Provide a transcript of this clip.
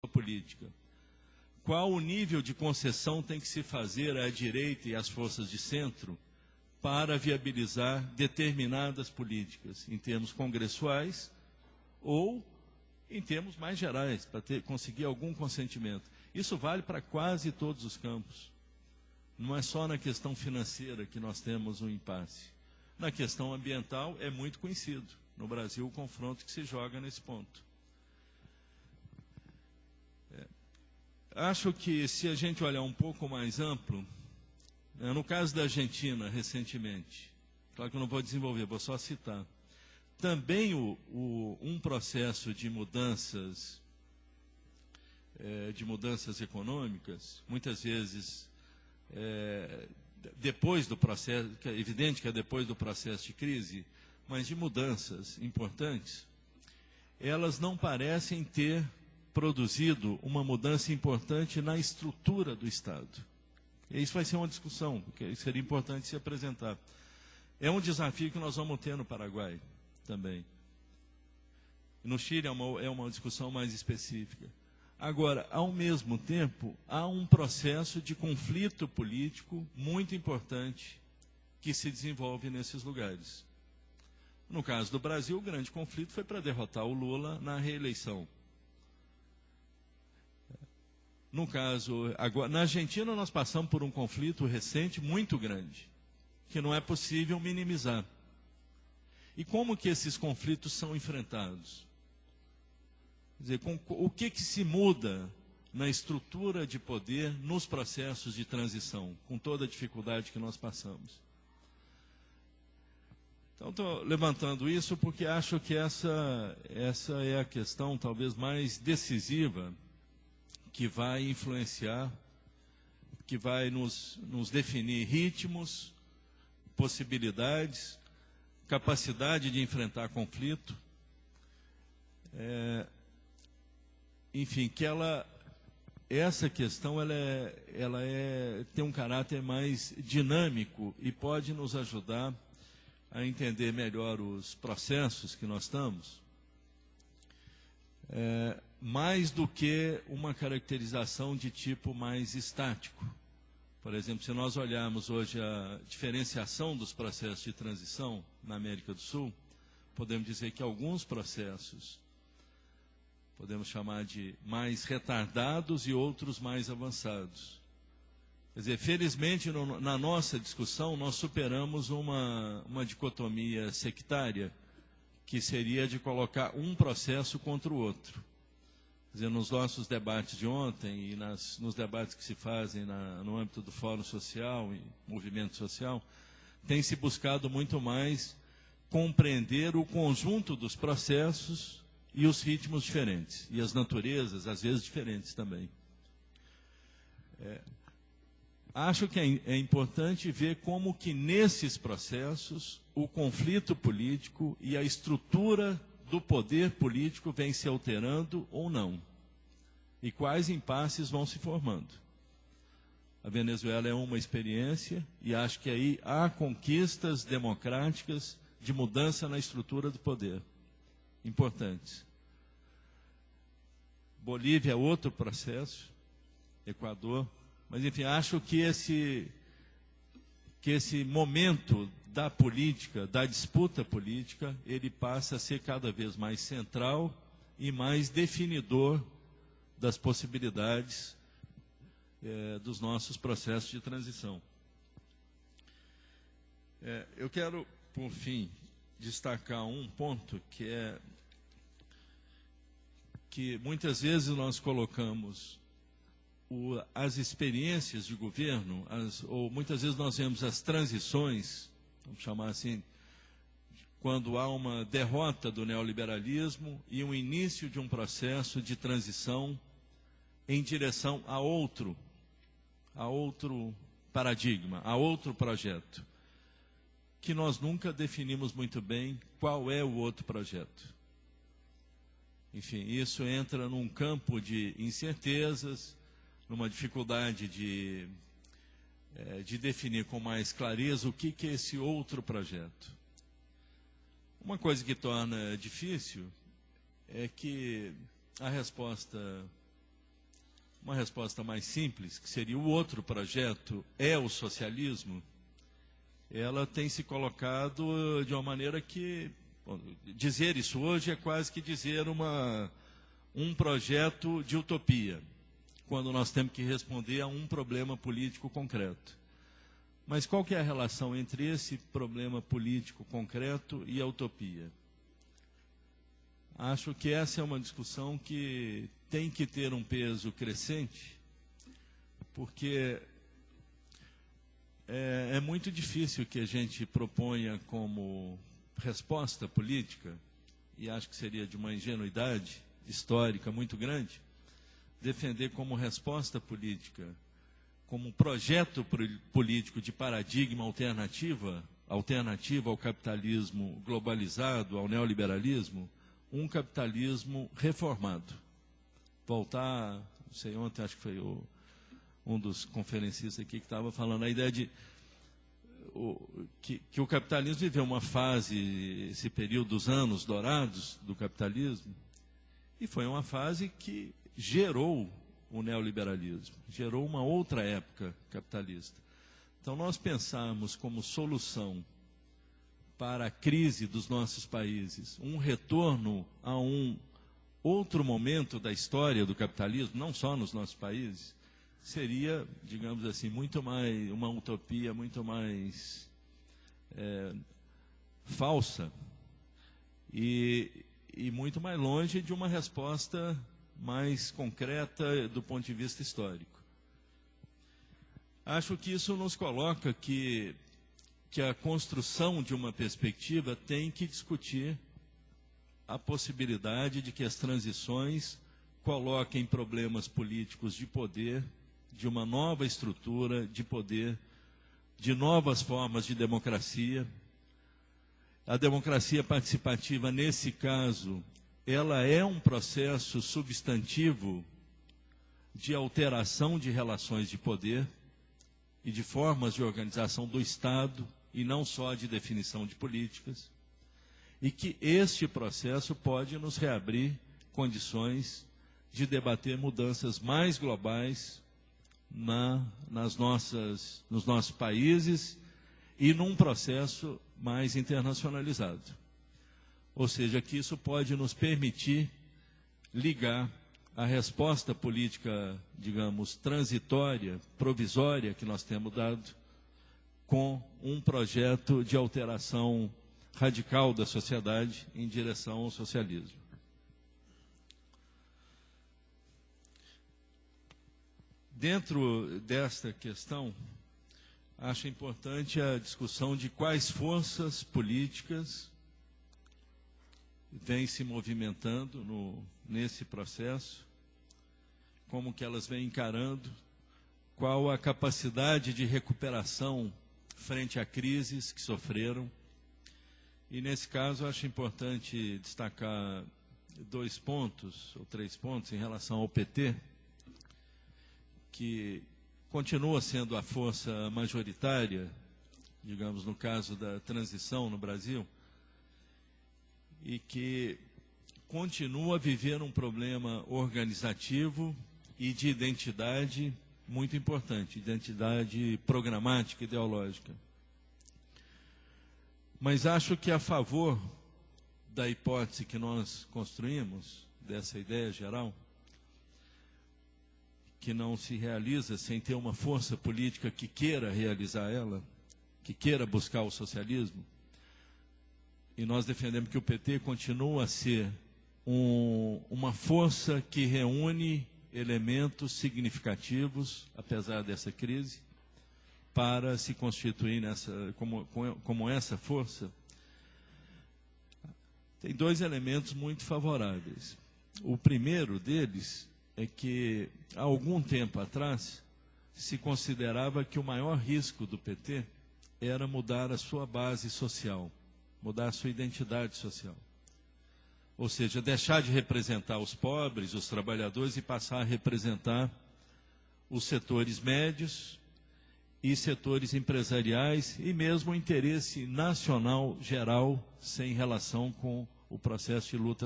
política. Qual o nível de concessão tem que se fazer à direita e às forças de centro para viabilizar determinadas políticas, em termos congressuais ou em termos mais gerais, para conseguir algum consentimento. Isso vale para quase todos os campos. Não é só na questão financeira que nós temos um impasse. Na questão ambiental é muito conhecido. No Brasil, o confronto que se joga nesse ponto. Acho que se a gente olhar um pouco mais amplo, no caso da Argentina, recentemente, claro que eu não vou desenvolver, vou só citar, também um processo de mudanças econômicas, muitas vezes depois do processo, é evidente que é depois do processo de crise, mas de mudanças importantes, elas não parecem ter produzido uma mudança importante na estrutura do Estado. E isso vai ser uma discussão, porque seria importante se apresentar. É um desafio que nós vamos ter no Paraguai também. No Chile é uma discussão mais específica. Agora, ao mesmo tempo, há um processo de conflito político muito importante que se desenvolve nesses lugares. No caso do Brasil, o grande conflito foi para derrotar o Lula na reeleição. No caso, agora, na Argentina nós passamos por um conflito recente muito grande, que não é possível minimizar. E como que esses conflitos são enfrentados? Quer dizer, o que se muda na estrutura de poder nos processos de transição, com toda a dificuldade que nós passamos? Então, estou levantando isso porque acho que essa é a questão talvez mais decisiva que vai influenciar, que vai nos definir ritmos, possibilidades, capacidade de enfrentar conflito. Enfim, que essa questão tem um caráter mais dinâmico e pode nos ajudar a entender melhor os processos que nós estamos. Mais do que uma caracterização de tipo mais estático. Por exemplo, se nós olharmos hoje a diferenciação dos processos de transição na América do Sul, podemos dizer que alguns processos podemos chamar de mais retardados e outros mais avançados. Quer dizer, felizmente, na nossa discussão, nós superamos uma dicotomia sectária, que seria de colocar um processo contra o outro. Quer dizer, nos nossos debates de ontem e nos debates que se fazem no âmbito do Fórum Social e movimento social, tem se buscado muito mais compreender o conjunto dos processos e os ritmos diferentes, e as naturezas, às vezes, diferentes também. Acho que é importante ver como que nesses processos o conflito político e a estrutura do poder político vem se alterando ou não, e quais impasses vão se formando. A Venezuela é uma experiência, e acho que aí há conquistas democráticas de mudança na estrutura do poder, importantes. Bolívia é outro processo, Equador, mas enfim, acho que esse momento da política, da disputa política, ele passa a ser cada vez mais central e mais definidor das possibilidades dos nossos processos de transição. Eu quero, por fim, destacar um ponto que muitas vezes nós colocamos as experiências de governo, ou muitas vezes nós vemos as transições, vamos chamar assim, quando há uma derrota do neoliberalismo e um início de um processo de transição em direção a outro paradigma, a outro projeto, que nós nunca definimos muito bem qual é o outro projeto. Enfim, isso entra num campo de incertezas, numa dificuldade de definir com mais clareza o que é esse outro projeto. Uma coisa que torna difícil é que a resposta uma resposta mais simples, que seria o outro projeto, é o socialismo, ela tem se colocado de uma maneira que, bom, dizer isso hoje é quase que dizer um projeto de utopia, quando nós temos que responder a um problema político concreto. Mas qual que é a relação entre esse problema político concreto e a utopia? Acho que essa é uma discussão que tem que ter um peso crescente, porque é muito difícil que a gente proponha como resposta política, e acho que seria de uma ingenuidade histórica muito grande, defender como resposta política, como um projeto político de paradigma alternativo ao capitalismo globalizado, ao neoliberalismo, um capitalismo reformado. Voltar, não sei, ontem acho que foi um dos conferencistas aqui que estava falando a ideia de que o capitalismo viveu uma fase, esse período dos anos dourados do capitalismo, e foi uma fase que gerou o neoliberalismo, gerou uma outra época capitalista. Então, nós pensarmos como solução para a crise dos nossos países um retorno a um outro momento da história do capitalismo, não só nos nossos países, seria, digamos assim, muito mais uma utopia muito mais falsa e muito mais longe de uma resposta mais concreta do ponto de vista histórico. Acho que isso nos coloca que a construção de uma perspectiva tem que discutir a possibilidade de que as transições coloquem problemas políticos de poder, de uma nova estrutura de poder, de novas formas de democracia. A democracia participativa, nesse caso, ela é um processo substantivo de alteração de relações de poder e de formas de organização do Estado, e não só de definição de políticas, e que este processo pode nos reabrir condições de debater mudanças mais globais nos nossos países e num processo mais internacionalizado. Ou seja, que isso pode nos permitir ligar a resposta política, digamos, transitória, provisória que nós temos dado, com um projeto de alteração radical da sociedade em direção ao socialismo. Dentro desta questão, acho importante a discussão de quais forças políticas vêm se movimentando nesse processo, como que elas vêm encarando, qual a capacidade de recuperação frente a crises que sofreram. E nesse caso, acho importante destacar 2 pontos, ou 3 pontos, em relação ao PT, que continua sendo a força majoritária, digamos, no caso da transição no Brasil, e que continua a viver um problema organizativo e de identidade muito importante, identidade programática, ideológica. Mas acho que a favor da hipótese que nós construímos, dessa ideia geral, que não se realiza sem ter uma força política que queira realizar ela, que queira buscar o socialismo, e nós defendemos que o PT continua a ser uma força que reúne elementos significativos, apesar dessa crise, para se constituir como essa força. Tem 2 elementos muito favoráveis. O primeiro deles é que, há algum tempo atrás, se considerava que o maior risco do PT era mudar a sua base social, mudar a sua identidade social. Ou seja, deixar de representar os pobres, os trabalhadores, e passar a representar os setores médios e setores empresariais, e mesmo o interesse nacional geral, sem relação com o processo de luta